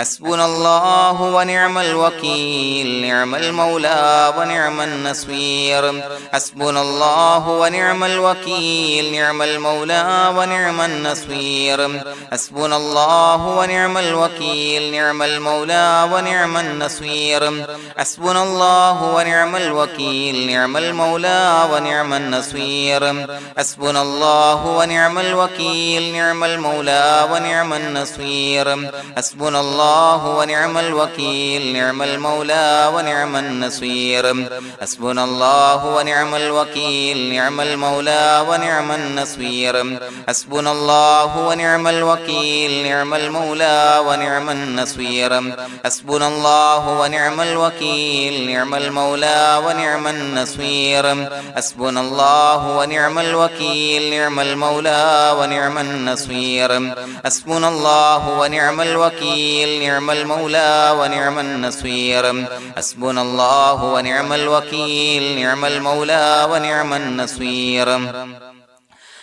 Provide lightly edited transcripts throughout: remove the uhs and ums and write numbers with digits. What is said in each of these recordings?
حسبنا الله ونعم الوكيل نعم المولى ونعم النصير حسبنا الله ونعم الوكيل نعم المولى ونعم النصير حسبنا الله ونعم الوكيل نعم المولى ونعم النصير حسبنا الله ونعم الوكيل نعم المولى ونعم النصير حسبنا الله ونعم الوكيل نعم المولى ونعم النصير حسبنا الله ونعم الوكيل نعم المولى ونعم النصير حسبنا الله ونعم الوكيل نعم المولى ونعم النصير حسبنا الله ونعم الوكيل نعم المولى ونعم النصير حسبنا الله ونعم الوكيل نعم المولى ونعم النصير حسبنا الله ونعم الوكيل نعم المولى ونعم النصير حسبنا الله ونعم الوكيل نعم المولى ونعم النصير حسبنا الله ونعم الوكيل نعم المولى ونعم النصير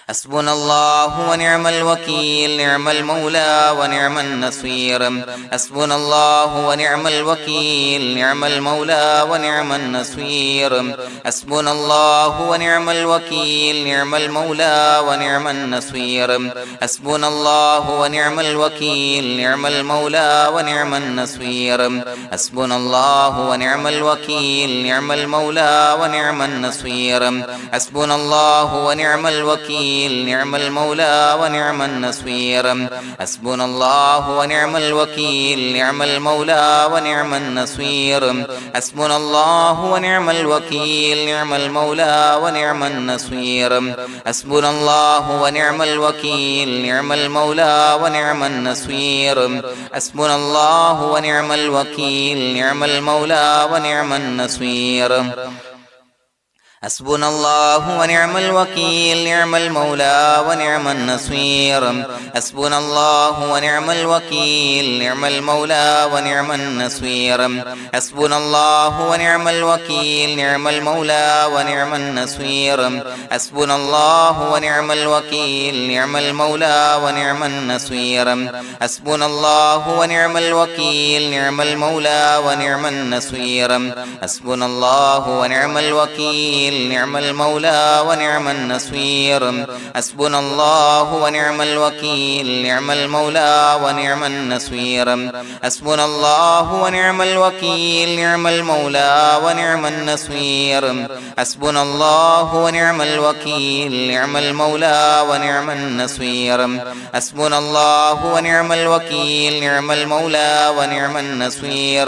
حسبنا الله ونعم الوكيل نعم المولى ونعم النصير حسبنا الله ونعم الوكيل نعم المولى ونعم النصير حسبنا الله ونعم الوكيل نعم المولى ونعم النصير حسبنا الله ونعم الوكيل نعم المولى ونعم النصير حسبنا الله ونعم الوكيل نعم المولى ونعم النصير حسبنا الله ونعم الوكيل نعم المولى ونعم النصير حسبنا الله ونعم الوكيل نعم المولى ونعم النصير حسبنا الله ونعم الوكيل نعم المولى ونعم النصير حسبنا الله ونعم الوكيل نعم المولى ونعم النصير حسبنا الله ونعم الوكيل نعم المولى ونعم النصير حسبنا الله ونعم الوكيل نعم المولى ونعم النصير حسبنا الله ونعم الوكيل نعم المولى ونعم النصير حسبنا الله ونعم الوكيل نعم المولى ونعم النصير حسبنا الله ونعم الوكيل نعم المولى ونعم النصير حسبنا الله ونعم الوكيل نعم المولى ونعم النصير حسبنا الله ونعم الوكيل نعم المولى ونعم النصير حسبنا الله ونعم الوكيل نعم المولى ونعم النصير حسبنا الله ونعم الوكيل نعم المولى ونعم النصير حسبنا الله ونعم الوكيل نعم المولى ونعم النصير حسبنا الله ونعم الوكيل نعم المولى ونعم النصير حسبنا الله ونعم الوكيل نعم المولى ونعم النصير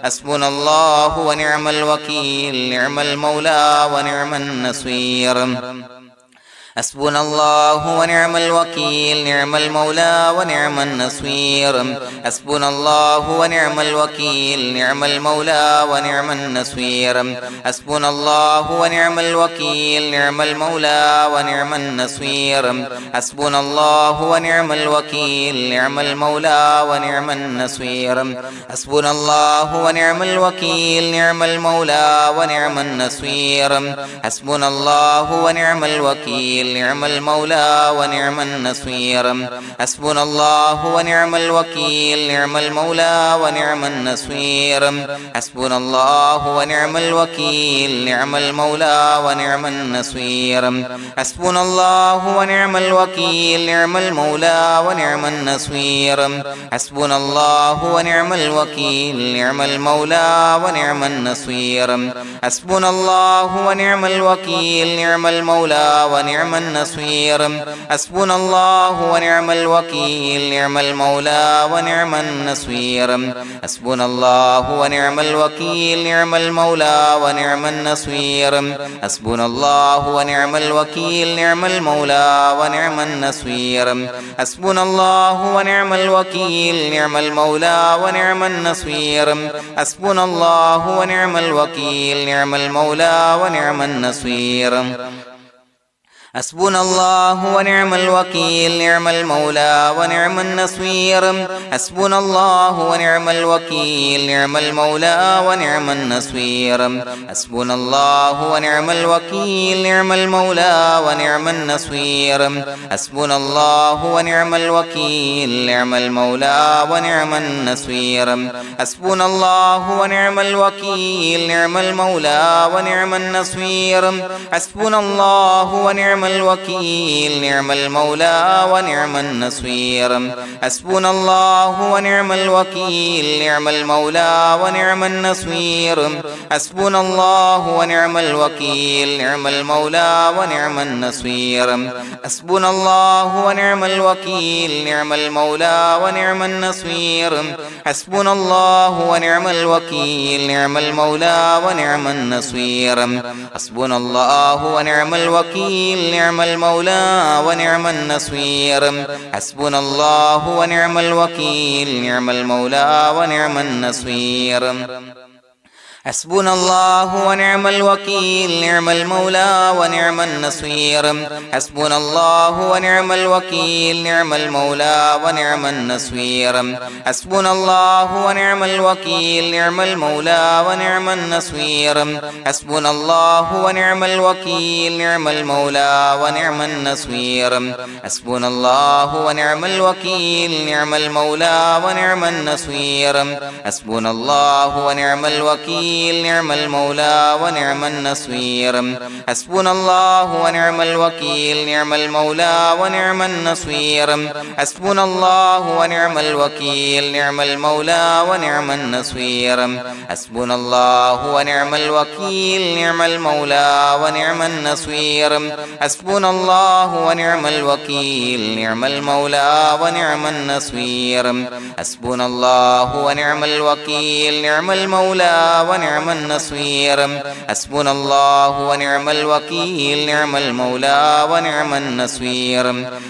حسبنا الله ونعم الوكيل نعم المولى ونعم النصير حسبنا الله ونعم الوكيل نعم المولى ونعم النصير حسبنا الله ونعم الوكيل نعم المولى ونعم النصير حسبنا الله ونعم الوكيل نعم المولى ونعم النصير حسبنا الله ونعم الوكيل نعم المولى ونعم النصير حسبنا الله ونعم الوكيل نعم المولى ونعم النصير حسبنا الله ونعم الوكيل نعم المولى ونعم النصير حسبنا الله ونعم الوكيل نعم المولى ونعم النصير حسبنا الله ونعم الوكيل نعم المولى ونعم النصير حسبنا الله ونعم الوكيل نعم المولى ونعم النصير حسبنا الله ونعم الوكيل نعم المولى ونعم النصير حسبنا الله ونعم الوكيل نعم المولى ونعم النصير حسبنا الله ونعم الوكيل نعم المولى ونعم النصير حسبنا الله ونعم الوكيل نعم المولى ونعم النصير حسبنا الله ونعم الوكيل نعم المولى ونعم النصير حسبنا الله ونعم الوكيل نعم المولى ونعم النصير حسبنا الله ونعم الوكيل نعم المولى ونعم النصير حسبنا الله ونعم الوكيل نعم المولى ونعم النصير حسبنا الله ونعم الوكيل نعم المولى ونعم النصير حسبنا الله ونعم الوكيل نعم المولى ونعم النصير حسبنا الله ونعم الوكيل نعم المولى ونعم النصير حسبنا الله ونعم الوكيل نعم المولى ونعم النصير حسبنا الله ونعم الوكيل نعم المولى ونعم النصير حسبنا الله ونعم الوكيل نعم المولى ونعم النصير حسبنا الله ونعم الوكيل نعم المولى ونعم النصير حسبنا الله ونعم الوكيل نعم المولى ونعم النصير حسبنا الله ونعم الوكيل نعم المولى ونعم النصير حسبنا الله ونعم الوكيل نعم المولى ونعم النصير حسبنا الله ونعم الوكيل نعم المولى ونعم النصير حسبنا الله ونعم الوكيل نعم المولى ونعم النصير حسبنا الله ونعم الوكيل نعم المولى ونعم النصير حسبنا الله ونعم الوكيل نعم المولى ونعم النصير حسبنا الله ونعم الوكيل نعم المولى ونعم النصير حسبنا الله ونعم الوكيل نعم المولى ونعم النصير حسبنا الله ونعم الوكيل نعم المولى ونعم النصير حسبنا الله ونعم الوكيل نعم المولى ونعم النصير حسبنا الله ونعم الوكيل نعم المولى ونعم النصير حسبنا الله ونعم الوكيل نعم المولى ونعم النصير حسبنا الله ونعم الوكيل نعم المولى ونعم النصير حسبنا الله ونعم الوكيل نعم المولى ونعم النصير حسبنا الله ونعم الوكيل نعم المولى ونعم النصير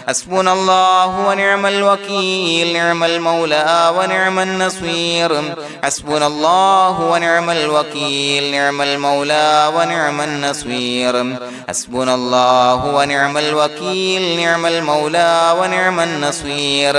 حسبنا الله ونعم الوكيل نعم المولى ونعم النصير حسبنا الله ونعم الوكيل نعم المولى ونعم النصير حسبنا الله ونعم الوكيل نعم المولى ونعم النصير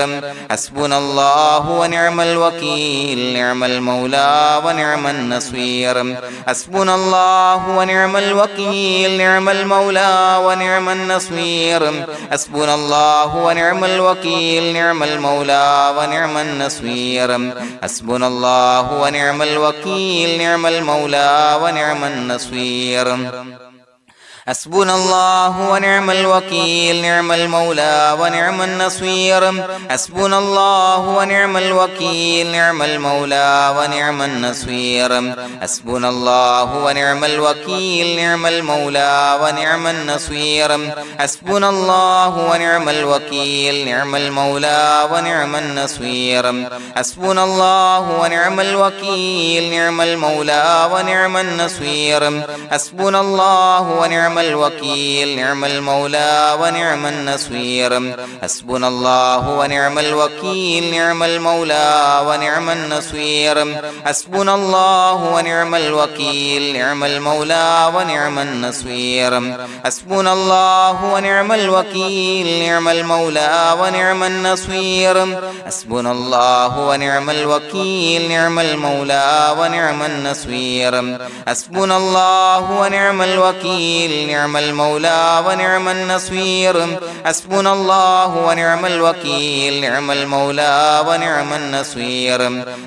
حسبنا الله ونعم الوكيل نعم المولى ونعم النصير حسبنا الله ونعم الوكيل نعم المولى ونعم النصير حسبنا الله ونعم الوكيل نعم المولى ونعم النصير حسبنا الله ونعم الوكيل نعم المولى ونعم النصير حسبنا الله ونعم الوكيل نعم المولى ونعم النصير حسبنا الله ونعم الوكيل نعم المولى ونعم النصير حسبنا الله ونعم الوكيل نعم المولى ونعم النصير حسبنا الله ونعم الوكيل نعم المولى ونعم النصير حسبنا الله ونعم الوكيل نعم المولى ونعم النصير حسبنا الله ونعم الوكيل نعم المولى ونعم النصير حسبنا الله ونعم الوكيل نعم المولى ونعم النصير حسبنا الله ونعم الوكيل نعم المولى ونعم النصير حسبنا الله ونعم الوكيل نعم المولى ونعم النصير حسبنا الله ونعم الوكيل نعم المولى ونعم النصير حسبنا الله ونعم الوكيل نعم المولى ونعم النصير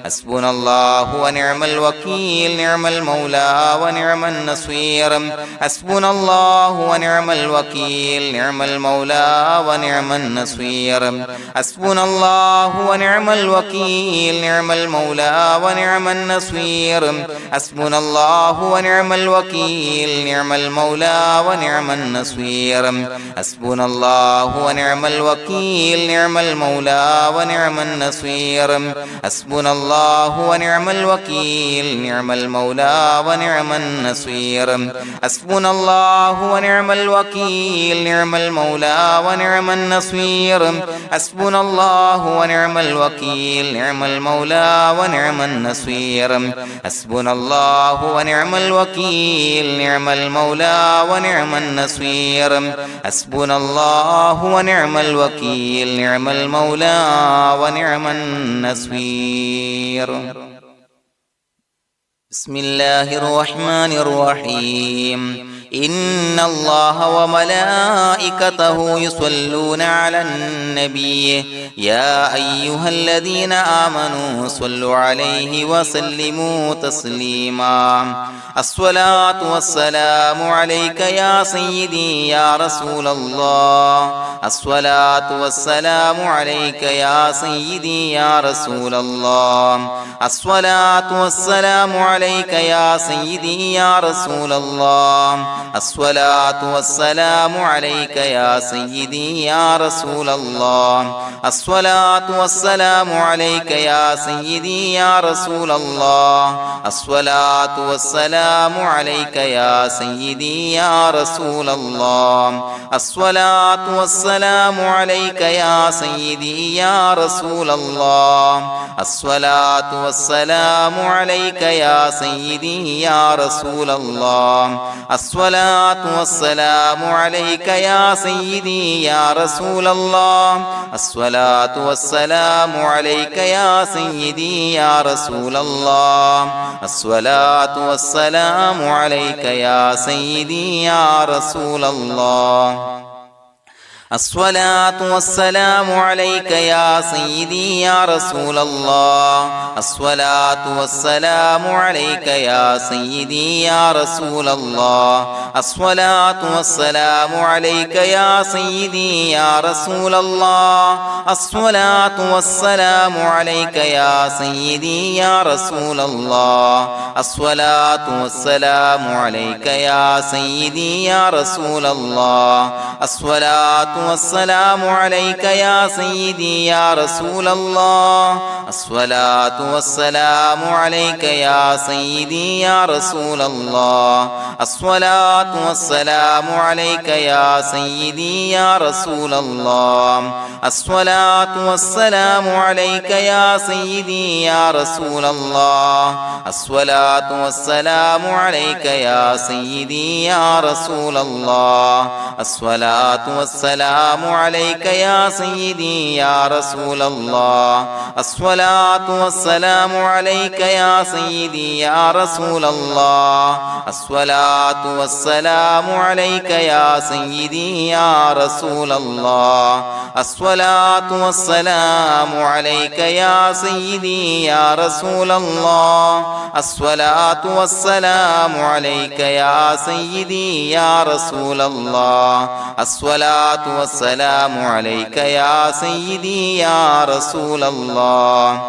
حسبنا الله ونعم الوكيل نعم المولى ونعم النصير حسبنا الله ونعم الوكيل نعم المولى ونعم النصير حسبنا الله ونعم الوكيل نعم المولى ونعم النصير حسبنا الله ونعم الوكيل نعم المولى ونعم النصير حسبنا الله ونعم الوكيل نعم المولى ونعم النصير حسبنا الله ونعم الوكيل نعم المولى ونعم النصير حسبنا الله ونعم الوكيل نعم المولى ونعم النصير حسبنا الله ونعم الوكيل نعم المولى ونعم النصير حسبنا الله ونعم الوكيل نعم المولى ونعم النصير حسبنا الله ونعم الوكيل نعم المولى ونعم النصير بسم الله الرحمن الرحيم إن الله وملائكته يصلون على النبي يا أيها الذين آمنوا صلوا عليه وسلموا تسليما الصلاة والسلام عليك يا سيدي يا رسول الله الصلاة والسلام عليك يا سيدي يا رسول الله الصلاة والسلام عليك يا سيدي يا رسول الله الصلاة والسلام عليك يا سيدي يا رسول الله الصلاة والسلام عليك يا سيدي يا رسول الله الصلاة والسلام عليك يا سيدي يا رسول الله الصلاة والسلام عليك يا سيدي يا رسول الله الصلاة والسلام عليك يا سيدي يا رسول الله الصلاة والسلام عليك يا سيدي يا رسول الله الصلاة والسلام عليك يا سيدي يا رسول الله الصلاة والسلام عليك يا سيدي يا رسول الله الصلاة والسلام عليك يا سيدي يا رسول الله الصلاة والسلام عليك يا سيدي يا رسول الله الصلاة والسلام عليك يا سيدي يا رسول الله الصلاة والسلام عليك يا سيدي يا رسول الله الصلاة والسلام عليك يا سيدي يا رسول الله الصلاة والسلام عليك يا سيدي يا رسول الله الصلاة والسلام عليك يا سيدي يا رسول الله الصلاة والسلام عليك يا سيدي يا رسول الله الصلاة والسلام عليك يا سيدي يا رسول الله الصلاة والسلام عليك يا سيدي يا رسول الله الصلاة والسلام عليك يا سيدي يا رسول الله الصلاة والسلام عليك يا سيدي يا رسول الله الصلاة والسلام عليك يا سيدي يا رسول الله الصلاة والسلام عليك يا سيدي يا رسول الله الصلاة والسلام عليك يا سيدي يا رسول الله الصلاة والسلام عليك يا سيدي يا رسول الله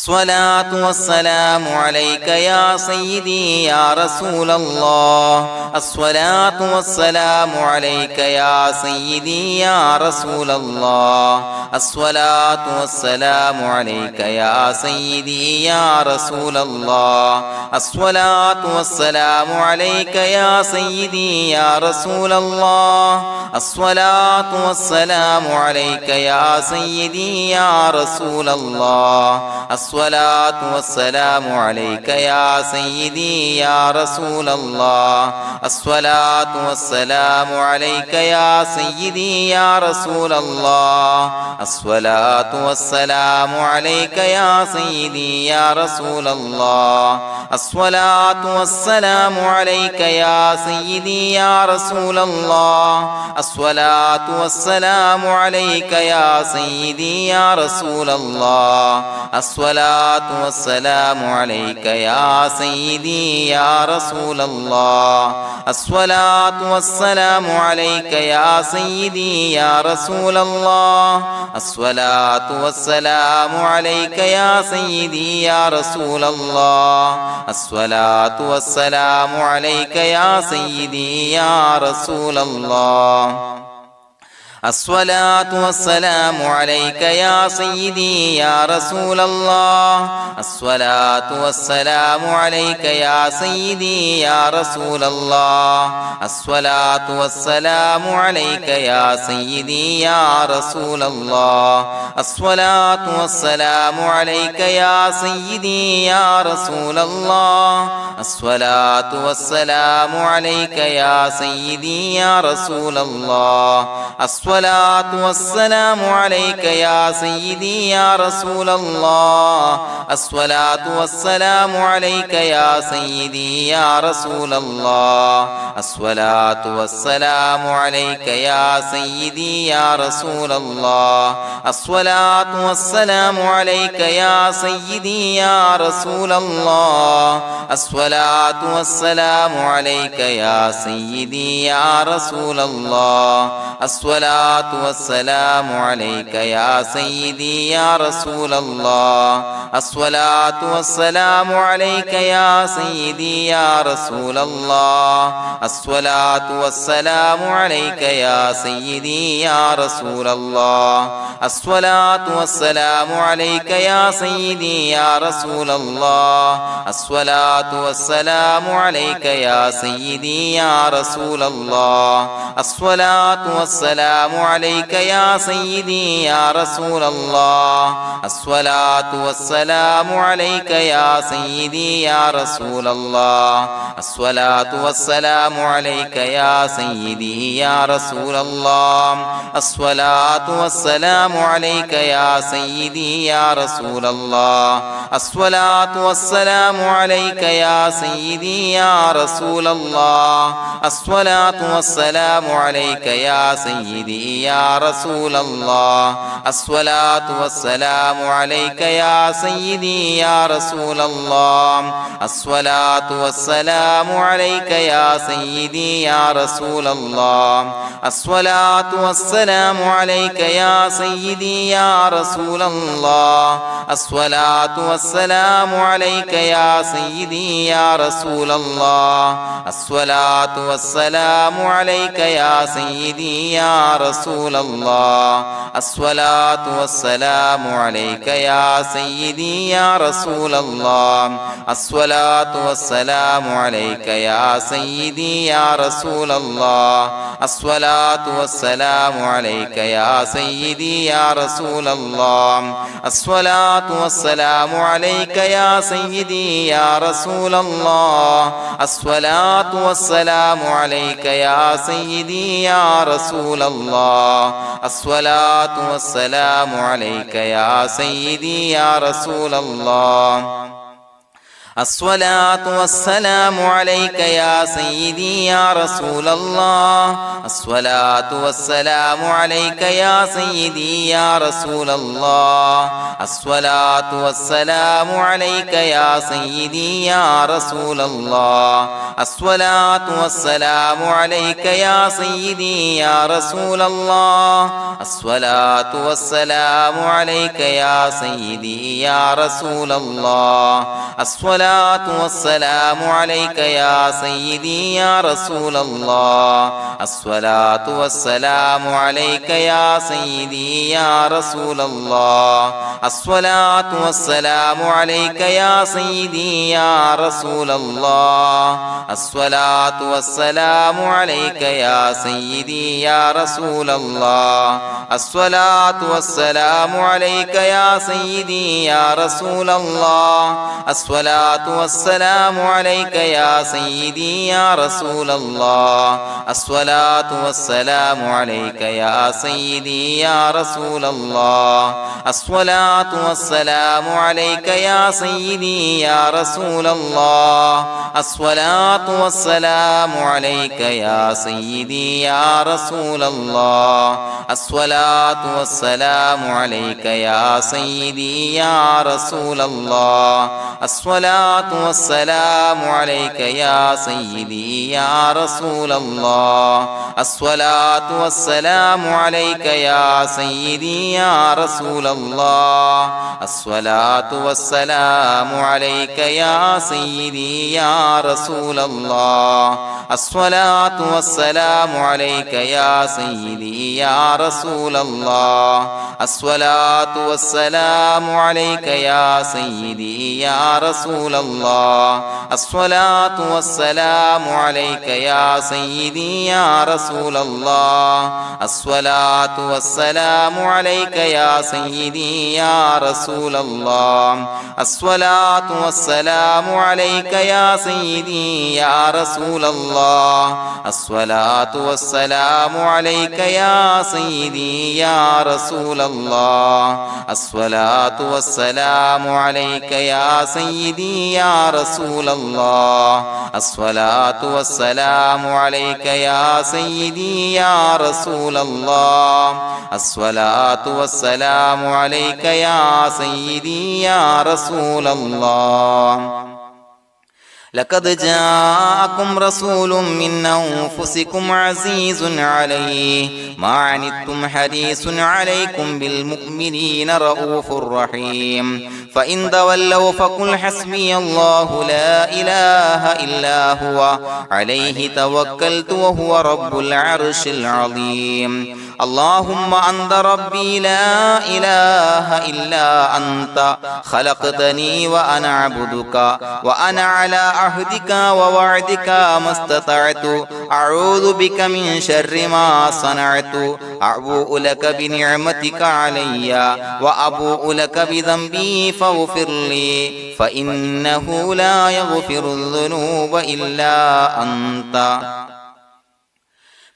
الصلاة والسلام عليك يا سيدي يا رسول الله الصلاة والسلام عليك يا سيدي يا رسول الله الصلاة والسلام عليك يا سيدي يا رسول الله الصلاة والسلام عليك يا سيدي يا رسول الله الصلاة والسلام عليك يا سيدي يا رسول الله الصلاة والسلام عليك يا سيدي يا رسول الله الصلاة والسلام عليك يا سيدي يا رسول الله الصلاة والسلام عليك يا سيدي يا رسول الله الصلاة والسلام عليك يا سيدي يا رسول الله الصلاة والسلام عليك يا سيدي يا رسول الله الصلاة والسلام عليك يا سيدي يا رسول الله الصلاة والسلام عليك يا سيدي يا رسول الله الصلاة والسلام عليك يا سيدي يا رسول الله الصلاة والسلام عليك يا سيدي يا رسول الله الصلاة والسلام عليك يا سيدي يا رسول الله الصلاة والسلام عليك يا سيدي يا رسول الله الصلاة والسلام عليك يا سيدي يا رسول الله الصلاة والسلام عليك يا سيدي يا رسول الله الصلاة والسلام عليك يا سيدي يا رسول الله الصلاة والسلام عليك يا سيدي يا رسول الله الصلاة والسلام عليك يا سيدي يا رسول الله الصلاة والسلام عليك يا سيدي يا رسول الله الصلاة والسلام عليك يا سيدي يا رسول الله الصلاة والسلام عليك يا سيدي يا رسول الله الصلاة والسلام عليك يا سيدي يا رسول الله الصلاة والسلام عليك يا سيدي يا رسول الله الصلاة والسلام عليك يا سيدي يا رسول الله الصلاة والسلام عليك يا سيدي يا رسول الله الصلاة والسلام عليك يا سيدي يا رسول الله الصلاة والسلام عليك يا سيدي يا رسول الله الصلاة والسلام عليك يا سيدي يا رسول الله الصلاة والسلام عليك يا سيدي يا رسول الله الصلاة والسلام عليك يا سيدي يا رسول الله الصلاة والسلام عليك يا سيدي يا رسول الله الصلاة والسلام عليك يا سيدي يا رسول الله الصلاة والسلام عليك يا سيدي يا رسول الله الصلاة والسلام عليك يا سيدي يا رسول الله الصلاة والسلام عليك يا سيدي يا رسول الله الصلاة والسلام عليك يا سيدي يا رسول الله الصلاة والسلام عليك يا سيدي يا رسول الله الصلاة والسلام عليك يا سيدي يا رسول الله الصلاة والسلام عليك يا سيدي يا رسول الله الصلاة والسلام عليك يا سيدي يا رسول الله الصلاة والسلام عليك يا سيدي يا رسول الله الصلاة والسلام عليك يا سيدي يا رسول الله الصلاة والسلام عليك يا سيدي يا رسول الله الصلاة والسلام عليك يا سيدي يا رسول الله الصلاة والسلام عليك يا سيدي يا رسول الله الصلاة والسلام عليك يا سيدي يا رسول الله الصلاة والسلام عليك يا سيدي يا رسول الله الصلاة والسلام عليك يا سيدي يا رسول الله الصلاة والسلام عليك يا سيدي يا رسول الله الصلاة والسلام عليك يا سيدي يا رسول الله الصلاة والسلام عليك يا سيدي يا رسول الله الصلاة والسلام عليك يا سيدي يا رسول الله الصلاة والسلام عليك يا سيدي يا رسول الله الصلاة والسلام عليك يا سيدي يا رسول الله الصلاة والسلام عليك يا سيدي يا رسول الله الصلاة والسلام عليك يا سيدي يا رسول الله الصلاة والسلام عليك يا سيدي يا رسول الله الصلاة والسلام عليك يا سيدي يا رسول الله الصلاة الصلاة والسلام عليك يا سيدي يا رسول الله الصلاة والسلام عليك يا سيدي يا رسول الله الصلاة والسلام عليك يا سيدي يا رسول الله الصلاة والسلام عليك يا سيدي يا رسول الله الصلاة والسلام عليك يا سيدي يا رسول الله الصلاة والسلام عليك يا سيدي يا رسول الله الصلاة والسلام عليك يا سيدي يا رسول الله الصلاة والسلام عليك يا سيدي يا رسول الله الصلاة والسلام عليك يا سيدي يا رسول الله الصلاة والسلام عليك يا سيدي يا رسول الله الصلاة والسلام عليك يا سيدي يا رسول الله الصلاة والسلام عليك يا سيدي يا رسول الله لقد جاءكم رسول من أنفسكم عزيز عليه ما عنتم حريص عليكم بالمؤمنين رؤوف رحيم فإن تولوا فقل حسبي الله لا إله إلا هو عليه توكلت وهو رب العرش العظيم اللهم أنت ربي لا إله إلا أنت خلقتني وأنا عبدك وأنا على عهدك ووعدك ما استطعت أعوذ بك من شر ما صنعت أبوء لك بنعمتك علي وأبوء لك بذنبي فاغفر لي فإنه لا يغفر الذنوب إلا أنت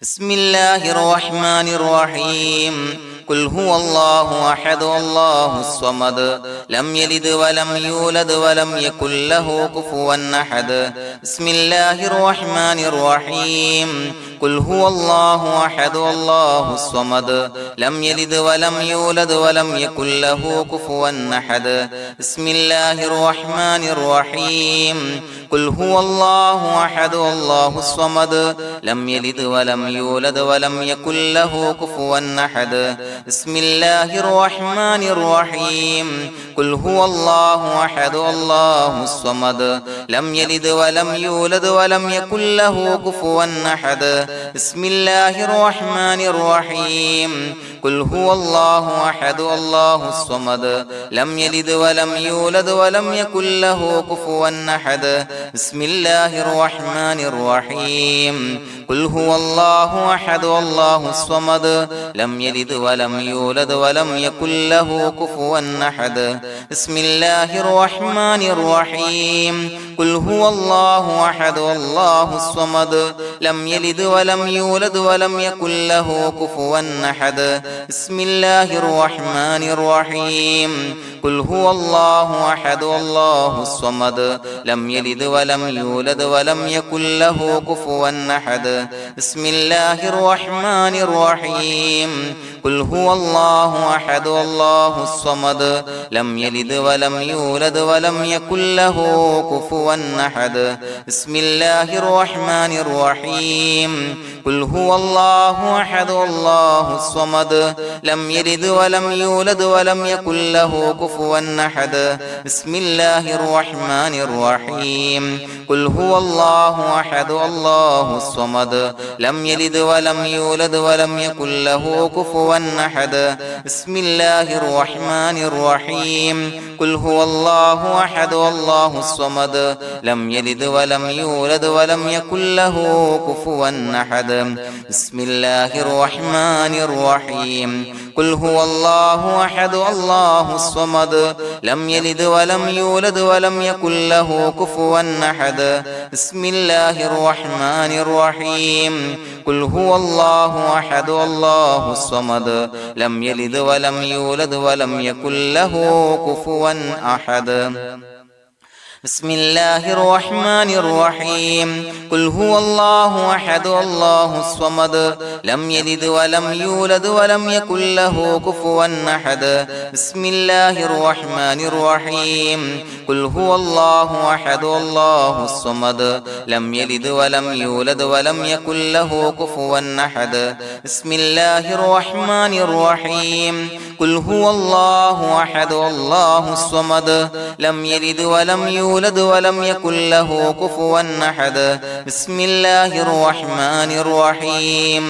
بسم الله الرحمن الرحيم قل هو الله أحد الله الصمد لم يلد ولم يولد ولم يكن له كفوا أحد بسم الله الرحمن الرحيم قل هو الله أحد الله الصمد لم يلد ولم يولد ولم يكن له كفوا أحد بسم الله الرحمن الرحيم قل هو الله أحد الله الصمد لم يلد ولم يولد ولم يكن له كفوا أحد بسم الله الرحمن الرحيم قل هو الله أحد الله الصمد لم يلد ولم يولد ولم يكن له كفوا أحد بسم الله الرحمن الرحيم قل هو الله أحد الله الصمد لم يلد ولم يولد ولم يكن له كفوا أحد بسم الله الرحمن الرحيم قل هو الله أحد الله الصمد لم يلد ولم يولد ولم يكن له كفوا أحد بسم الله الرحمن الرحيم قل هو الله أحد الله الصمد لم يلد ولم يولد ولم يكن له كفوا أحد بسم الله الرحمن الرحيم قل هو الله أحد الله الصمد لم يلد ولم يولد ولم يكن له كفوا أحد بسم الله الرحمن الرحيم قل هو الله أحد الله الصمد لم يلد ولم يولد ولم يكن له كفوا أحد بسم الله الرحمن الرحيم قل هو الله أحد الله الصمد لم يلد ولم يولد ولم يكن له كفوا أحد بسم الله الرحمن الرحيم قل هو الله أحد الله الصمد لم يلد ولم يولد ولم يكن له كفوا أحد بسم الله الرحمن الرحيم قل هو الله أحد الله الصمد لم يلد ولم يولد ولم يكن له كفوا أحد بسم الله الرحمن الرحيم قل هو الله أحد الله الصمد لم يلد ولم يولد ولم يكن له كفوا أحد بسم الله الرحمن الرحيم قل هو الله أحد الله الصمد لم يلد ولم يولد ولم يكن له كفوا أحد بسم الله الرحمن الرحيم قل هو الله أحد الله الصمد لم يلد ولم يولد ولم يكن له كفوا أحد بسم الله الرحمن الرحيم قل هو الله أحد الله الصمد لم يلد ولم يولد ولم يكن له كفوا أحد بسم الله الرحمن الرحيم قل هو الله أحد الله الصمد لم يلد ولم يولد ولم يكن له كفوا أحد بسم الله الرحمن الرحيم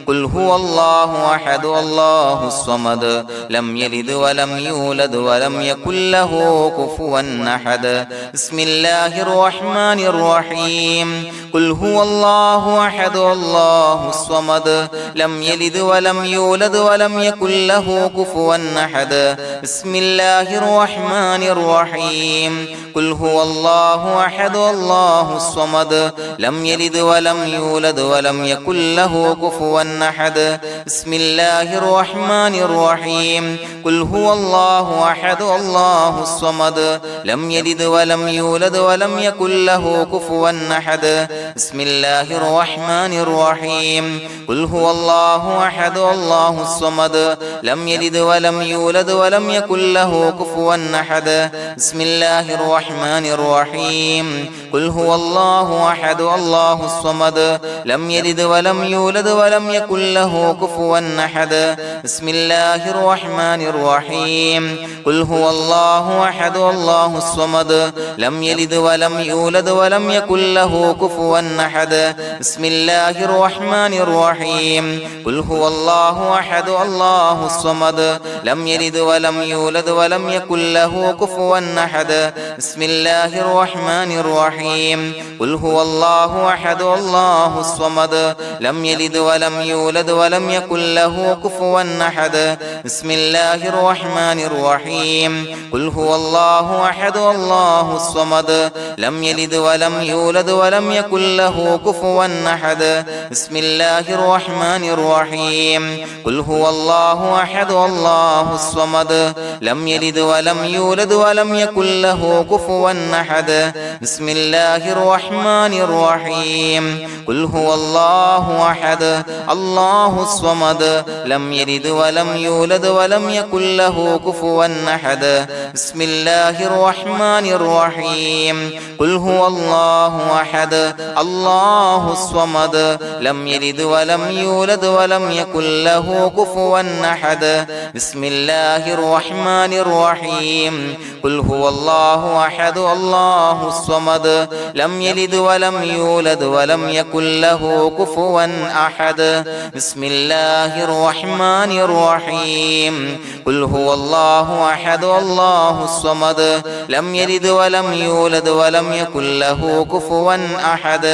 قل هو الله أحد الله الصمد لم يلد ولم يولد ولم يكن له كفوا أحد بسم الله الرحمن الرحيم قل هو الله أحد الله الصمد لم يلد ولم يولد ولم يكن له كفوا أحد بسم الله الرحمن الرحيم قل هو الله أحد الله الصمد لم يلد ولم يولد ولم يكن له كفوا أحد بسم الله الرحمن الرحيم قل هو الله أحد الله الصمد لم يلد ولم يولد ولم يكن له كفوا أحد بسم الله الرحمن الرحيم قل هو الله أحد الله الصمد لم يلد ولم يولد ولم يكن له كفوا أحد بسم الله الرحمن الرحيم قل هو الله أحد الله الصمد لم يلد ولم يولد ولم يكن له كفوا أحد بسم الله الرحمن الرحيم قل هو الله أحد الله الصمد لم يلد ولم يولد ولم يكن له كفوا أحد بسم الله الرحمن الرحيم قل هو الله أحد الله الصمد لم يلد ولم يولد ولم يكن له كفوا أحد بسم الله الرحمن الرحيم قل هو الله أحد الله الصمد لم يلد ولم يولد ولم يكن له كفوا أحد بسم الله الرحمن الرحيم قل هو الله أحد الله الصمد لم يلد ولم يولد ولم يكن له كفوا أحد بسم الله الرحمن الرحيم قل هو الله أحد الله الصمد لم يلد ولم يولد ولم يكن له كفوا أحد بسم الله الرحمن الرحيم قل هو الله أحد الله الصمد لم يلد ولم يولد ولم يكن له كفوا أحد بسم الله الرحمن الرحيم قل هو الله أحد الله الصمد لم يلد ولم يولد ولم يكن له كفوا أحد بسم الله الرحمن الرحيم قل هو الله أحد الله الصمد لم يلد ولم يولد ولم يكن له كفوا أحد بسم الله الرحمن الرحيم قل هو الله أحد الله الصمد لم يلد ولم يولد ولم يكن له كفوا أحد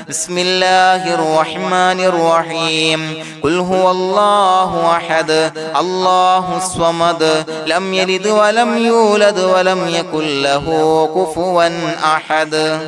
بسم الله الرحمن الرحيم قل هو الله أحد الله الصمد لم يلد ولم يولد ولم يكن له كفوا أحد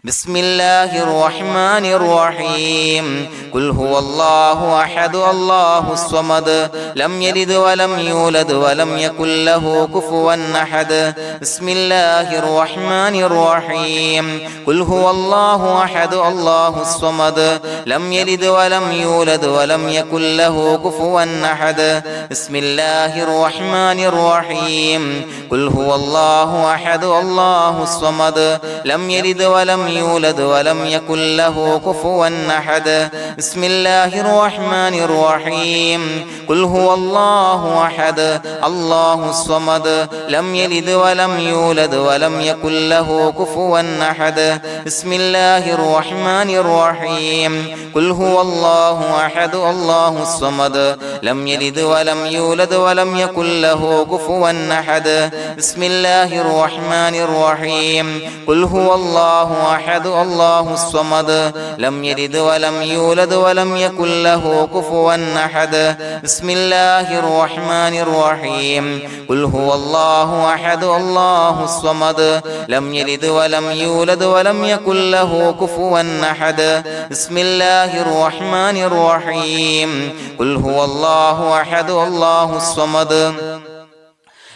بسم الله الرحمن الرحيم قل هو الله أحد الله الصمد لم يلد ولم يولد ولم يكن له كفوا أحد بسم الله الرحمن الرحيم قل هو الله أحد الله الصمد لم يلد ولم يولد ولم يكن له كفوا أحد بسم الله الرحمن الرحيم قل هو الله أحد الله الصمد لم يلد ولم يولد ولم يكن له كفوا أحد بسم الله الرحمن الرحيم قل هو الله أحد الله الصمد لم يلد ولم يولد ولم يكن له كفوا أحد بسم الله الرحمن الرحيم قل هو الله أحد الله الصمد لم يلد ولم يولد ولم يكن له كفوا أحد بسم الله الرحمن الرحيم قل هو الله أحد الله الصمد لم يلد ولم يولد ولم يكن له كفوا أحد بسم الله الرحمن الرحيم قل هو الله أحد الله الصمد لم يلد ولم يولد ولم يكن له كفوا أحد بسم الله الرحمن الرحيم قل هو الله أحد الله الصمد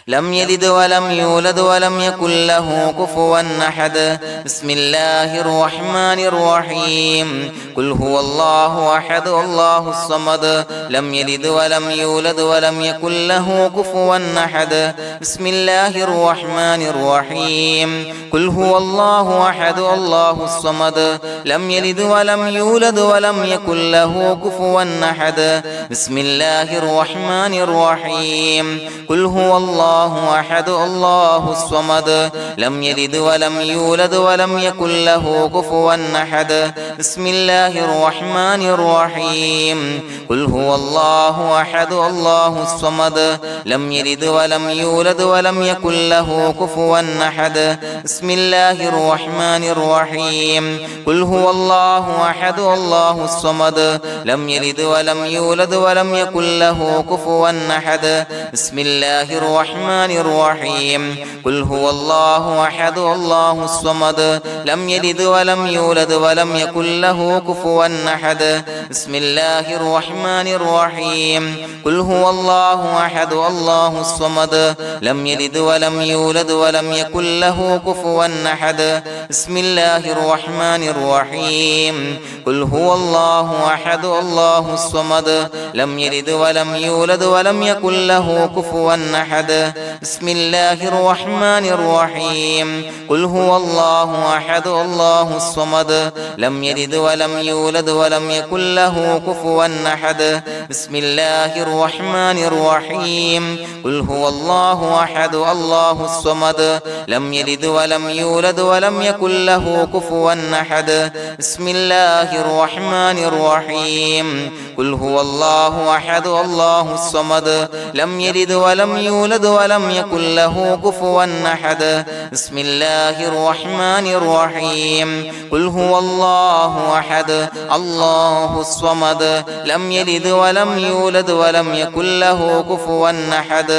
لم يلد ولم يولد ولم يكن له كفوا أحد بسم الله الرحمن الرحيم قل هو الله أحد الله الصمد لم يلد ولم يولد ولم يكن له كفوا أحد بسم الله الرحمن الرحيم قل هو الله أحد الله الصمد لم يلد ولم يولد ولم يكن له كفوا أحد بسم الله الرحمن الرحيم قل هو الله أحد الله الصمد لم يلد ولم يولد ولم يكن له كفوا أحد بسم الله الرحمن الرحيم قل هو الله أحد الله الصمد لم يلد ولم يولد ولم يكن له كفوا أحد بسم الله الرحمن الرحيم قل هو الله أحد الله الصمد لم يلد ولم يولد ولم يكن له كفوا أحد بسم الله الرحمن الرحيم قل هو الله أحد الله الصمد لم يلد ولم يولد ولم يكن له كفوا أحد بسم الله الرحمن الرحيم قل هو الله أحد الله الصمد لم يلد ولم يولد ولم يكن له كفوا أحد بسم الله الرحمن الرحيم قل هو الله أحد الله الصمد لم يلد ولم يولد ولم يكن له كفوا أحد بسم الله الرحمن الرحيم قل هو الله أحد الله الصمد لم يلد ولم يولد ولم يكن له كفوا أحد بسم الله الرحمن الرحيم قل هو الله أحد الله الصمد لم يلد ولم يولد ولم يكن له كفوا أحد بسم الله الرحمن الرحيم قل هو الله أحد الله الصمد لم يلد ولم يولد ولم يكن له كفوا أحد بسم الله الرحمن الرحيم قل هو الله أحد الله الصمد لم يلد ولم يولد ولم يكن له كفوا أحد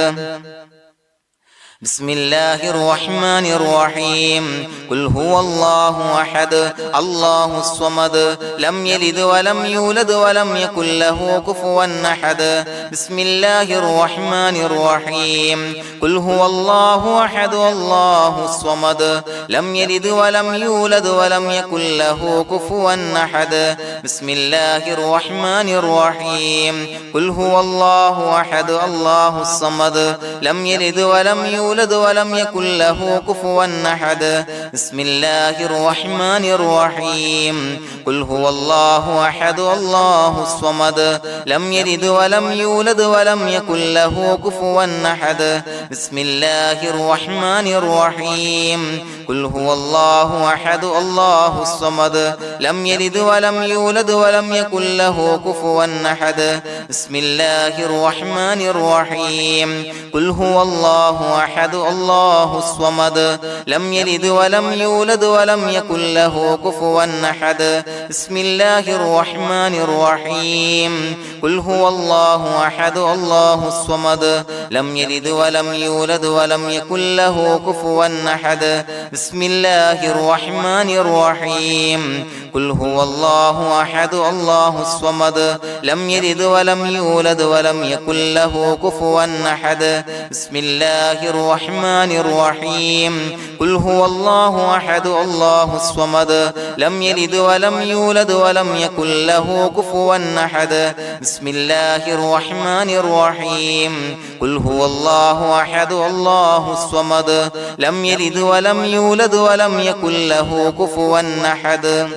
بسم الله الرحمن الرحيم قل هو الله أحد الله الصمد لم يلد ولم يولد ولم يكن له كفوا أحد بسم الله الرحمن الرحيم قل هو الله أحد الله الصمد لم يلد ولم يولد ولم يكن له كفوا أحد بسم الله الرحمن الرحيم قل هو الله أحد الله الصمد لم يلد ولم يولد ولم يكن له كفوا أحد بسم الله الرحمن الرحيم قل هو الله أحد الله الصمد لم يلد ولم يولد ولم يكن له كفوا أحد بسم الله الرحمن الرحيم قل هو الله أحد الله الصمد لم يلد ولم يولد ولم يكن له كفوا أحد بسم الله الرحمن الرحيم قل هو الله أحد الله الصمد لم يلد ولم يولد ولم يكن له كفوا أحد بسم الله الرحمن الرحيم قل هو الله أحد الله الصمد لم يلد ولم يولد ولم يكن له كفوا أحد بسم الله الرحمن الرحيم قل هو الله أحد الله الصمد لم يلد ولم يولد ولم يكن له كفوا أحد بسم الله الرحمن الرحيم قل هو الله أحد الله الصمد لم يلد ولم يولد ولم يكن له كفوا أحد بسم الله الرحمن الرحيم قل هو الله أحد الله الصمد لم يلد ولم يولد ولم يكن له كفوا أحد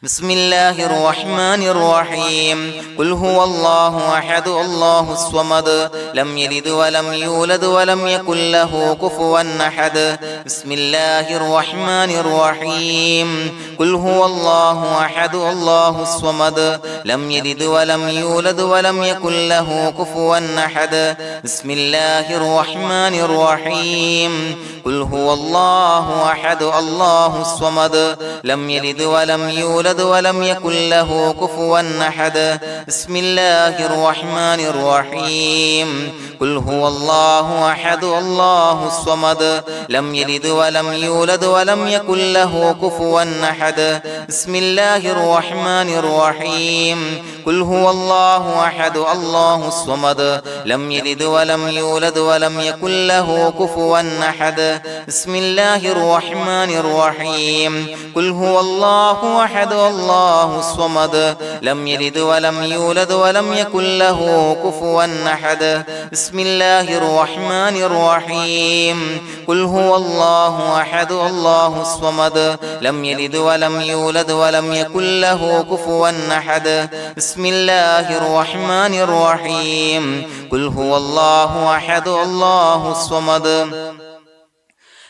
بسم الله الرحمن الرحيم قل هو الله أحد الله الصمد لم يلد ولم يولد ولم يكن له كفوا أحد بسم الله الرحمن الرحيم قل هو الله أحد الله الصمد لم يلد ولم يولد ولم يكن له كفوا أحد بسم الله الرحمن الرحيم قل هو الله أحد الله الصمد لم يلد ولم يولد يولد ولم يكن له كفوا أحد بسم الله الرحمن الرحيم قل هو الله أحد الله الصمد لم يلد ولم يولد ولم يكن له كفوا أحد بسم الله الرحمن الرحيم قل هو الله أحد الله الصمد لم يلد ولم يولد ولم يكن له كفوا أحد بسم الله الرحمن الرحيم قل هو الله أحد الله الصمد لم يلد ولم يولد ولم يكن له كفوا أحد بسم الله الرحمن الرحيم قل هو الله أحد الله الصمد لم يلد ولم يولد ولم يكن له كفوا أحد بسم الله الرحمن الرحيم قل هو الله أحد الله الصمد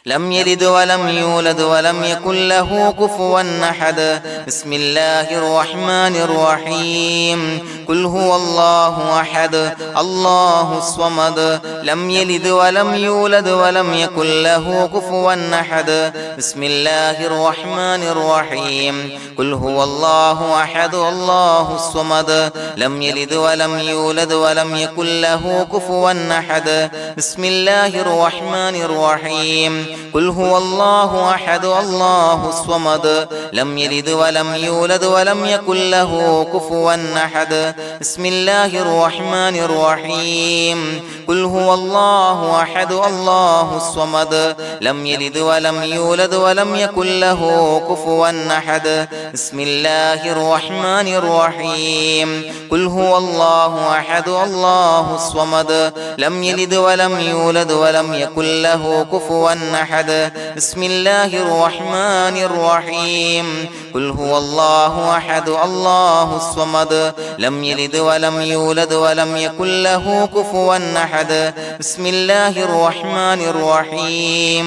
لم يلد ولم يولد ولم يكن له كفوا أحد بسم الله الرحمن الرحيم قل هو الله أحد الله الصمد لم يلد ولم يولد ولم يكن له كفوا أحد بسم الله الرحمن الرحيم قل هو الله أحد الله الصمد لم يلد ولم يولد ولم يكن له كفوا أحد بسم الله الرحمن الرحيم قل هو الله أحد الله الصمد لم يلد ولم يولد ولم يكن له كفوا أحد بسم الله الرحمن الرحيم قل هو الله أحد الله الصمد لم يلد ولم يولد ولم يكن له كفوا أحد بسم الله الرحمن الرحيم قل هو الله أحد الله الصمد لم يلد ولم يولد ولم يكن له كفوا أحد بسم الله الرحمن الرحيم قل هو الله أحد الله الصمد لم يلد ولم يولد ولم يكن له كفوا أحد بسم الله الرحمن الرحيم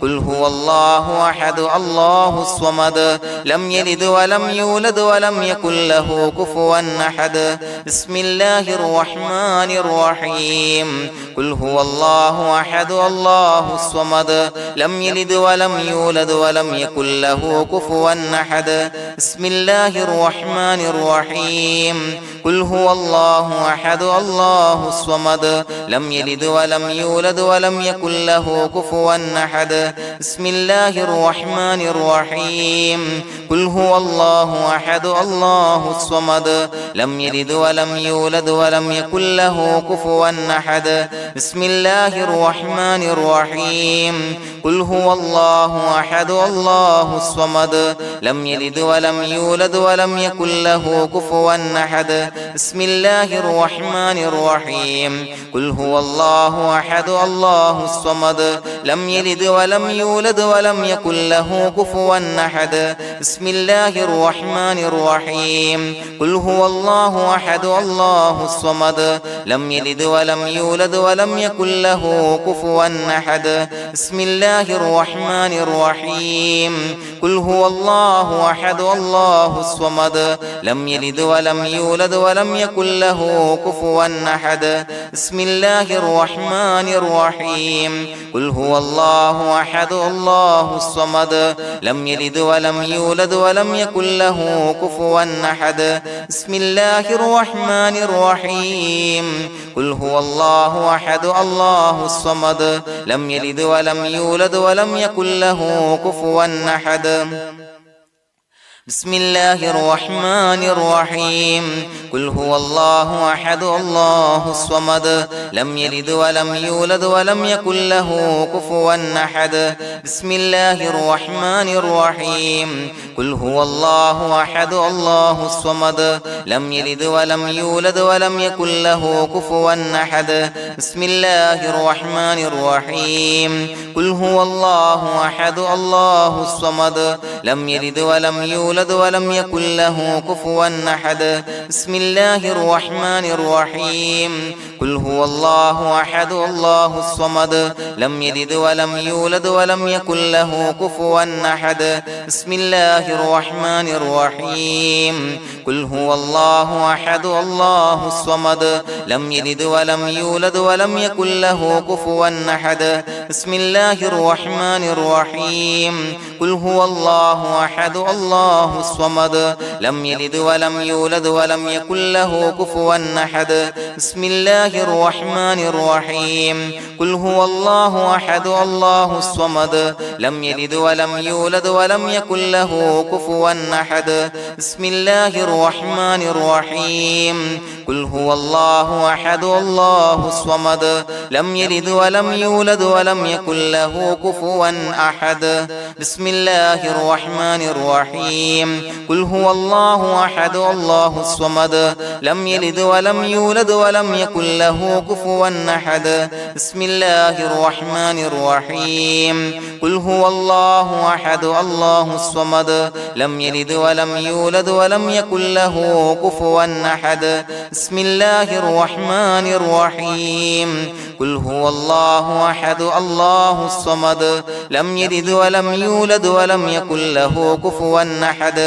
قل هو الله أحد الله الصمد لم يلد ولم يولد ولم يكن له كفوا أحد بسم الله الرحمن الرحيم قل هو الله أحد الله الصمد لم يلد ولم يولد ولم يكن له كفوا أحد بسم الله الرحمن الرحيم قل هو الله أحد الله الصمد لم يلد ولم يولد ولم يكن له كفوا أحد بسم الله الرحمن الرحيم قل هو الله أحد الله الصمد لم يلد ولم يولد ولم يكن له كفوا أحد بسم الله الرحمن الرحيم قل هو الله أحد الله الصمد لم يلد ولم يولد ولم يكن له كفوا أحد بسم الله الرحمن الرحيم قل هو الله أحد الله الصمد لم يلد ولم يولد ولم يكن له كفوا أحد بسم الله الرحمن الرحيم قل هو الله أحد الله الصمد لم يلد ولم يولد ولم يكن له كفوا أحد بسم الله الرحمن الرحيم قل هو الله أحد الله الصمد لم يلد ولم يولد ولم يكن له كفوا أحد بسم الله الرحمن الرحيم قل هو الله أحد الله الصمد لم يلد ولم يولد ولم يكن له كفوا أحد بسم الله الرحمن الرحيم قل هو الله أحد الله الصمد لم يلد ولم يولد ولم يكن له كفوا أحد بسم الله الرحمن الرحيم قل هو الله أحد الله الصمد لم يلد ولم يولد ولم يكن له كفوا أحد بسم الله الرحمن الرحيم قل هو الله أحد الله الصمد لم يلد ولم يولد ولم يكن له كفوا أحد بسم الله الرحمن الرحيم قل هو الله أحد الله الصمد لم يلد ولم يولد ولم يكن له كفوا أحد بسم الله الرحمن الرحيم قل هو الله أحد الله الصمد لم يلد ولم يولد ولم يكن له كفوا أحد بسم الله الرحمن الرحيم قل هو الله أحد الله الصمد لم يلد ولم يولد ولم يكن له كفوا أحد بسم الله الرحمن الرحيم قل هو الله الله أحد الله الصمد لم يلد ولم يولد ولم يكن له كفوا أحد بسم الله الرحمن الرحيم قل هو الله أحد الله الصمد لم يلد ولم يولد ولم يكن له كفوا أحد بسم الله الرحمن الرحيم قل هو الله أحد الله الصمد لم يلد ولم يولد ولم يكن له كفوا أحد بسم الله الرحمن الرحيم قل هو الله أحد الله الصمد لم يلد ولم يولد ولم يكن له كفوا أحد بسم الله الرحمن الرحيم قل هو الله أحد الله الصمد لم يلد ولم يولد ولم يكن له كفوا أحد بسم الله الرحمن الرحيم قل هو الله أحد الله الصمد لم يلد ولم يولد ولم يكن له كفوا أحد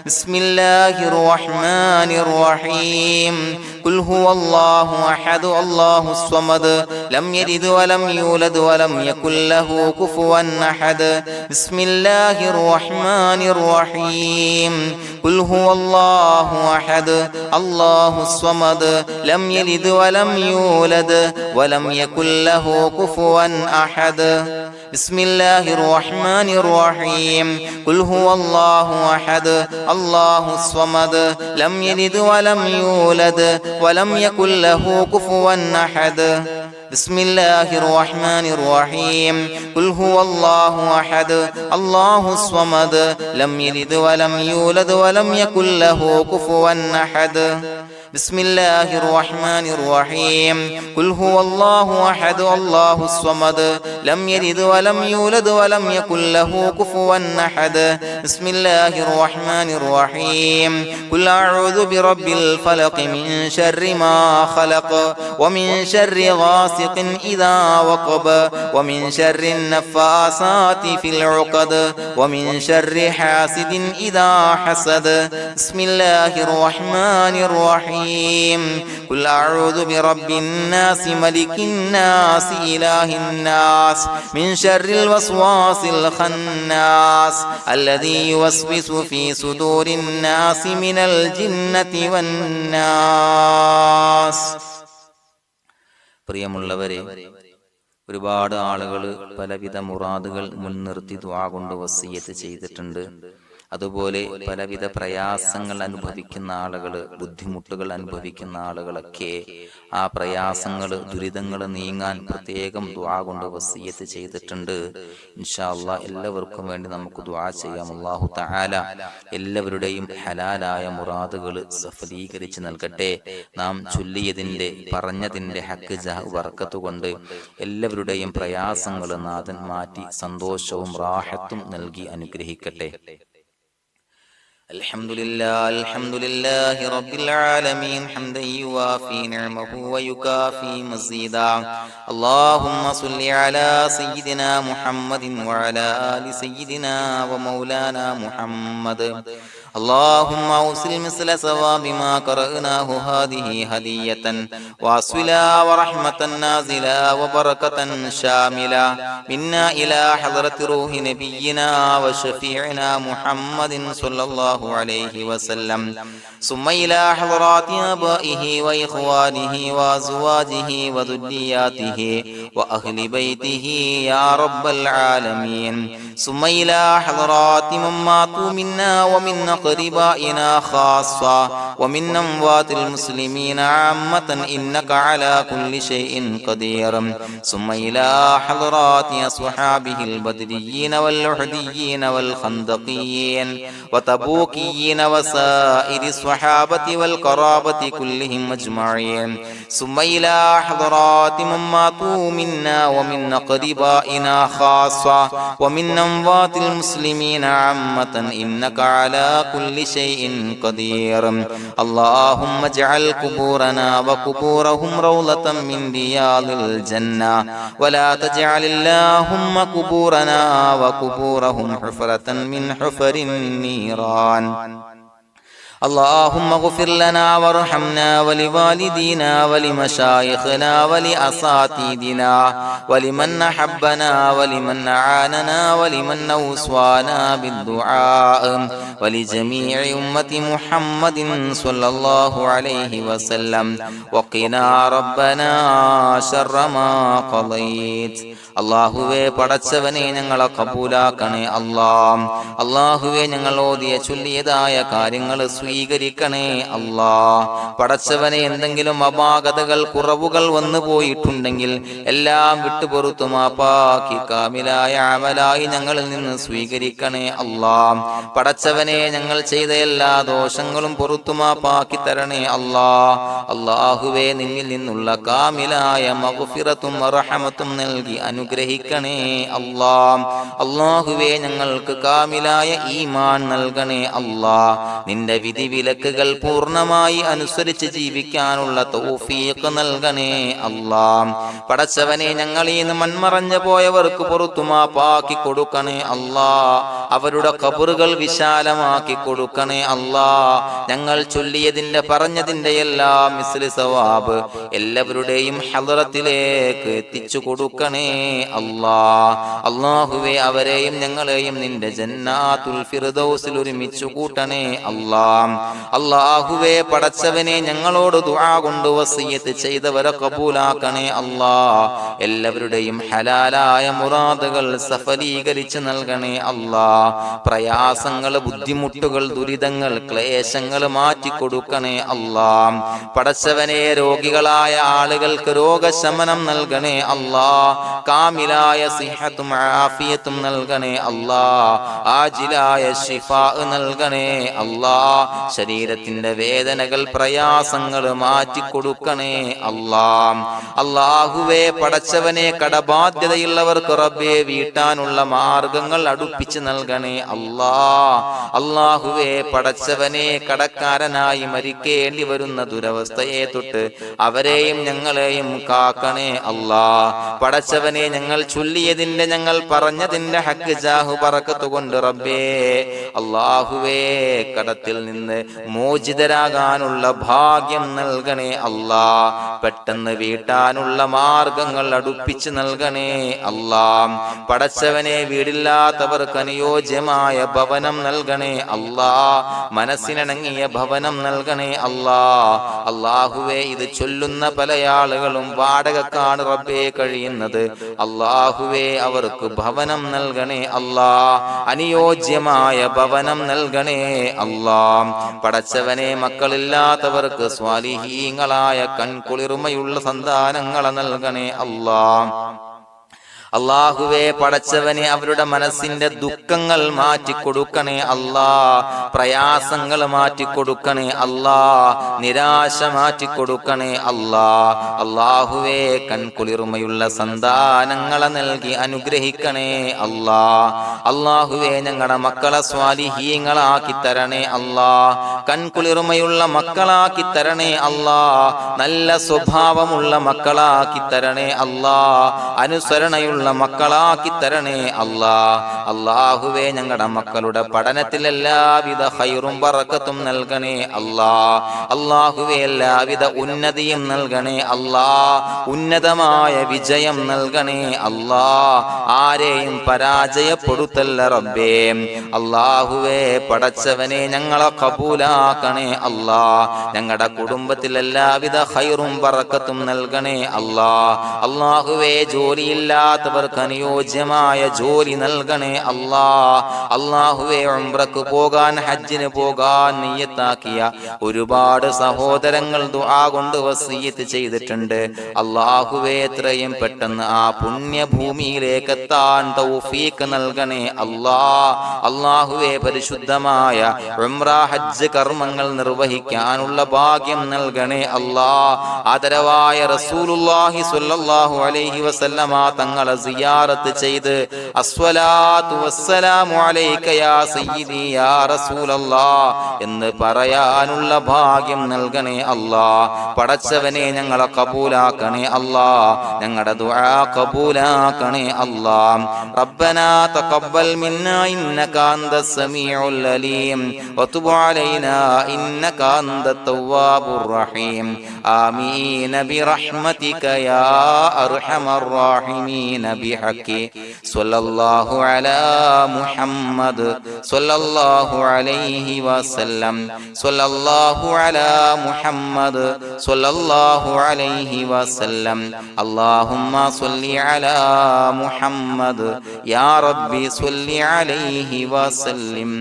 بسم الله الرحمن الرحيم قل هو الله أحد الله الصمد لم يلد ولم يولد ولم يكن له كفوا أحد بسم الله الرحمن الرحيم قل هو الله أحد الله الصمد لم يلد ولم يولد ولم يكن له كفوا أحد بسم الله الرحمن الرحيم قل هو الله أحد الله الصمد لم يلد ولم يولد ولم يكن له كفوا أحد بسم الله الرحمن الرحيم قل هو الله أحد الله الصمد لم يلد ولم يولد ولم يكن له كفوا أحد بسم الله الرحمن الرحيم قل هو الله أحد الله الصمد لم يلد ولم يولد ولم يكن له كفوا أحد بسم الله الرحمن الرحيم قل أعوذ برب الفلق من شر ما خلق ومن شر غاسق إذا وقب ومن شر النفاثات في العقد ومن شر حاسد إذا حسد بسم الله الرحمن الرحيم قل أعوذ برب الناس ملك الناس إله الناس من شر الوسواس الخناس الذي يوسوس في صدور الناس من الجنة والناس. പ്രിയമുള്ളവരെ, ഒരുപാട് ആളുകൾ പലവിധ മുറാദുകൾ മുൻനിർത്തി ദുആ കൊണ്ട് വസിയ്യത്ത് ചെയ്തിട്ടുണ്ട്. അതുപോലെ പലവിധ പ്രയാസങ്ങൾ അനുഭവിക്കുന്ന ആളുകൾ, ബുദ്ധിമുട്ടുകൾ അനുഭവിക്കുന്ന ആളുകളൊക്കെ ആ പ്രയാസങ്ങൾ, ദുരിതങ്ങൾ നീങ്ങാൻ പ്രത്യേകം ദുആ കൊണ്ട് വസിയ്യത്ത് ചെയ്തിട്ടുണ്ട്. ഇൻഷാ അല്ലാഹ് എല്ലാവർക്കും വേണ്ടി നമുക്ക് ദുആ ചെയ്യാം. അല്ലാഹു തആല എല്ലാവരുടെയും ഹലാലായ മുറാദുകൾ സഫലീകരിച്ച് നൽകട്ടെ. നാം ചൊല്ലിയതിന്റെ, പറഞ്ഞതിന്റെ ഹക്ക് ജാഹ് ബർക്കത്ത് കൊണ്ട് എല്ലാവരുടെയും പ്രയാസങ്ങൾ നാഥൻ മാറ്റി സന്തോഷവും റാഹത്തും നൽകി അനുഗ്രഹിക്കട്ടെ. الحمد لله رب العالمين حمدا يوافي نعمه ويكافي مزيدا. اللهم صل على سيدنا محمد وعلى آل سيدنا ومولانا محمد. اللهم أوصل مثل ثواب ما قرأناه هذه هدية واصلا ورحمة نازلا وبركة شاملة منا إلى حضرة روح نبينا وشفيعنا محمد صلى الله عليه وسلم، ثم إلى حضرات آبائه وإخوانه وأزواجه وذرياته وأهل بيته يا رب العالمين، ثم إلى حضرات من ماتوا منا ومن أقربائنا خاصة ومن أموات المسلمين عامة إنك على كل شيء قدير، ثم إلى حضرات أصحابه البدريين والأحديين والخندقيين وتبوكيين وسائر الصحابة والقرابة كلهم أجمعين، ثم إلى حضرات من ماتوا منا ومن أقربائنا خاصة ومن أموات المسلمين عامة إنك على كل شيء قدير. اللهم اجعل قبورنا وقبورهم روضة من رياض الجنة، ولا تجعل اللهم قبورنا وقبورهم حفرة من حفر النيران. اللهم اغفر لنا وارحمنا ولوالدينا ولمشايخنا ولأساتذتنا ولمن أحبنا ولمن أعاننا ولمن أوصانا بالدعاء ولجميع أمة محمد صلى الله عليه وسلم وقنا ربنا شر ما قضيت. അള്ളാഹുവേ പടച്ചവനെ ഞങ്ങളെ കബൂലാക്കണേ അല്ലാഹ്. അള്ളാഹുവേ ഞങ്ങൾ ഓതിയ ചൊല്ലിയതായ കാര്യങ്ങൾ സ്വീകരിക്കണേ അല്ലാഹ്. പടച്ചവനെ എന്തെങ്കിലും അപാകതകൾ കുറവുകൾ വന്നു പോയിട്ടുണ്ടെങ്കിൽ എല്ലാം വിട്ടുപൊറുത്തു മാപ്പാക്കി കാമിലായ അമലായി ഞങ്ങളിൽ നിന്ന് സ്വീകരിക്കണേ അല്ലാഹ്. പടച്ചവനെ ഞങ്ങൾ ചെയ്ത എല്ലാ ദോഷങ്ങളും പൊറുത്തു മാപ്പാക്കി തരണേ അല്ലാഹ്. അള്ളാഹുവേ നിന്നിൽ നിന്നുള്ള കാമിലായ മഗ്ഫിറത്തും റഹമത്തും നൽകി അനുഗ്രഹിക്കണേ അല്ലാഹ്. അല്ലാഹുവേ ഞങ്ങൾക്ക് കാമിലായ ഈമാൻ നൽകണേ അല്ലാഹ്. നിന്റെ വിധി വിലക്കുകൾ പൂർണ്ണമായി അനുസരിച്ച് ജീവിക്കാനുള്ള തൗഫീഖ് നൽകണേ അല്ലാഹ്. പടച്ചവനെ ഞങ്ങളിൽ നിന്ന് മൺമറഞ്ഞു പോയവർക്ക് പുറത്തു മാപ്പാക്കി കൊടുക്കണേ അല്ലാഹ്. അവരുടെ ഖബറുകൾ വിശാലമാക്കി കൊടുക്കണേ അല്ലാഹ്. ഞങ്ങൾ ചൊല്ലിയതിന്റെ പറഞ്ഞതിന്റെ എല്ലാം മിസ്ലി സവാബ് എല്ലാവരുടെയും ഹളറത്തിലേക്ക് എത്തിച്ചു കൊടുക്കണേ അല്ലാഹ്. അല്ലാഹുവേ അവരെയും ഞങ്ങളെയും നിന്റെ ജന്നാത്തുൽ ഫിർദൗസിൽ ഒരുമിച്ചു കൂട്ടണേ അല്ലാഹ്. അല്ലാഹുവേ പടച്ചവനെ ഞങ്ങളോട് ദുആ കൊണ്ട് വസിയത്ത് ചെയ്തവരെ കബൂലാക്കണേ അല്ലാഹ്. എല്ലാവരുടെയും ഹലാലായ മുറാദുകൾ സഫലീകരിച്ച് നൽകണേ അല്ലാഹ്. പ്രയാസങ്ങൾ, ബുദ്ധിമുട്ടുകൾ, ദുരിതങ്ങൾ, ക്ലേശങ്ങൾ മാറ്റിക്കൊടുക്കണേ അല്ലാഹ്. പടച്ചവനെ രോഗികളായ ആളുകൾക്ക് രോഗശമനം നൽകണേ അല്ലാഹ്. കാമിലായ സിഹത്തും ആഫിയത്തും നൽകണേ അല്ലാഹ്. ആജിലായ ശിഫാ നൽകണേ അല്ലാഹ്. ശരീരത്തിന്റെ വേദനകൾ, പ്രയാസങ്ങൾ മാറ്റിക്കൊടുക്കണേ അല്ലാഹ്. അല്ലാഹുവേ പടച്ചവനെ കടബാധ്യതയുള്ളവർക്ക് റബ്ബേ വീട്ടാനുള്ള മാർഗങ്ങൾ അടുപ്പിച്ച് നൽകണേ അല്ലാഹ്. അല്ലാഹുവേ പടച്ചവനെ കടക്കാരനായി മരിക്കേണ്ടി വരുന്ന ദുരവസ്ഥയെ തൊട്ട് അവരെയും ഞങ്ങളെയും കാക്കണേ അല്ലാഹ്. പടച്ചവനെ ഞങ്ങൾ ചൊല്ലിയതിന്റെ, ഞങ്ങൾ പറഞ്ഞതിന്റെ ഹക്ക് ജാഹു ബറക്കത്ത് കൊണ്ട് റബ്ബേ അല്ലാഹുവേ കടത്തിൽ നിന്ന് മോചിതരാകാനുള്ള ഭാഗ്യം നൽകണേ അല്ലാഹ്. പെട്ടെന്ന് വീട്ടാനുള്ള മാർഗങ്ങൾ അടുപ്പിച്ച് നൽകണേ അല്ലാഹ്. പടച്ചവനെ വീടില്ലാത്തവർക്ക് അനുയോജ്യമായ ഭവനം നൽകണേ അല്ലാഹ്. മനസ്സിനിണങ്ങിയ ഭവനം നൽകണേ അല്ലാഹ്. അല്ലാഹുവേ ഇത് ചൊല്ലുന്ന പല ആളുകളും വാടകക്കാണ് റബ്ബേ കഴിയുന്നത്. അല്ലാഹുവേ അവർക്ക് ഭവനം നൽകണേ അല്ലാഹ്. അനുയോജ്യമായ ഭവനം നൽകണേ അല്ലാഹ്. പടച്ചവനെ മക്കളില്ലാത്തവർക്ക് സ്വാലിഹീങ്ങളായ കൺകുളിർമയുള്ള സന്താനങ്ങളെ നൽകണേ അല്ലാഹ്. അല്ലാഹുവേ പടച്ചവനെ അവരുടെ മനസ്സിന്റെ ദുഃഖങ്ങൾ മാറ്റിക്കൊടുക്കണേ അല്ലാഹ്. പ്രയാസങ്ങൾ മാറ്റിക്കൊടുക്കണേ അല്ലാഹ്. നിരാശ മാറ്റിക്കൊടുക്കണേ അല്ലാഹ്. അല്ലാഹുവേ കൺകുളിർമയുള്ള സന്താനങ്ങളെ നൽകി അനുഗ്രഹിക്കണേ അല്ലാഹ്. അല്ലാഹുവേ ഞങ്ങളുടെ മക്കളെ സ്വാലിഹീങ്ങളാക്കി തരണേ അല്ലാഹ്. കൺകുളിർമയുള്ള മക്കളാക്കി തരണേ അല്ലാഹ്. നല്ല സ്വഭാവമുള്ള മക്കളാക്കി തരണേ അല്ലാഹ്. അനുസരണയുള്ള മക്കളാക്കി തരണേ അല്ലാഹ്. അല്ലാഹുവേ ഞങ്ങളുടെ മക്കളുടെ പഠനത്തിൽ എല്ലാവിധ ഖൈറും ബറക്കത്തും നൽകണേ അല്ലാഹ്. അല്ലാഹുവേ എല്ലാവിധ ഉന്നതിയും നൽകണേ അല്ലാഹ്. ഉന്നതമായ വിജയം നൽകണേ അല്ലാഹ്. ആരെയും പരാജയപ്പെടുത്തല്ല റബ്ബേ. അല്ലാഹുവേ പടച്ചവനെ ഞങ്ങളെ കബൂലാക്കണേ അല്ലാഹ്. ഞങ്ങളുടെ കുടുംബത്തിൽ എല്ലാവിധ ഖൈറും ബറക്കത്തും നൽകണേ അല്ലാഹ്. അല്ലാഹുവേ ജോലിയില്ലാത്ത അനുയോജ്യമായ ജോലി നൽകണേ അല്ലാഹ്. അല്ലാഹുവേ ഉംറക്ക് പോകാൻ, ഹജ്ജിന് പോകാൻ നിയ്യത്താക്കിയ ഒരുപാട് സഹോദരങ്ങൾ ദുആ കൊണ്ട് വസിയത്ത് ചെയ്തിട്ടുണ്ട്. അല്ലാഹുവേ എത്രയും പെട്ടെന്ന് ആ പുണ്യഭൂമിയിലേക്ക് എത്താൻ തൗഫീഖ് നൽകണേ അല്ലാഹ്. അല്ലാഹുവേ പരിശുദ്ധമായ ഉംറ ഹജ്ജ് കർമ്മങ്ങൾ നിർവഹിക്കാനുള്ള ഭാഗ്യം നൽകണേ അല്ലാഹ്. ആദരവായ റസൂലുള്ളാഹി സ്വല്ലല്ലാഹു അലൈഹി വസല്ലമ തങ്ങളെ സിയാറത്ത് ചെയ്ത് അസ്സലാത്തു വസ്സലാമു അലൈക യാ സയ്യിദി യാ റസൂലല്ലാഹ് എന്ന് പറയാനുള്ള ഭാഗ്യം നൽകണേ അല്ലാഹ്. പടച്ചവനെ ഞങ്ങളെ കബൂലാക്കണേ അല്ലാഹ്, ഞങ്ങളുടെ ദുആ കബൂലാക്കണേ അല്ലാഹ്. റബ്ബനാ തഖബ്ബൽ മിന്നാ ഇന്നക അന്തസ് സമീഉൽ അലീം വതുബ് അലൈനാ ഇന്നക അന്തത് തവ്വാബുർ റഹീം. ആമീൻ ബിറഹ്മതിക യാ അർഹമർ റഹീമീൻ ബിഹഖി സ്വല്ലല്ലാഹു അലാ മുഹമ്മദ് സ്വല്ലല്ലാഹു അലൈഹി വസല്ലം സ്വല്ലല്ലാഹു അലാ മുഹമ്മദ് സ്വല്ലല്ലാഹു അലൈഹി വസല്ലം. അല്ലാഹുമ്മ സ്വല്ലി അലാ മുഹമ്മദ് യാ റബ്ബി സ്വല്ലി അലൈഹി വസല്ലം.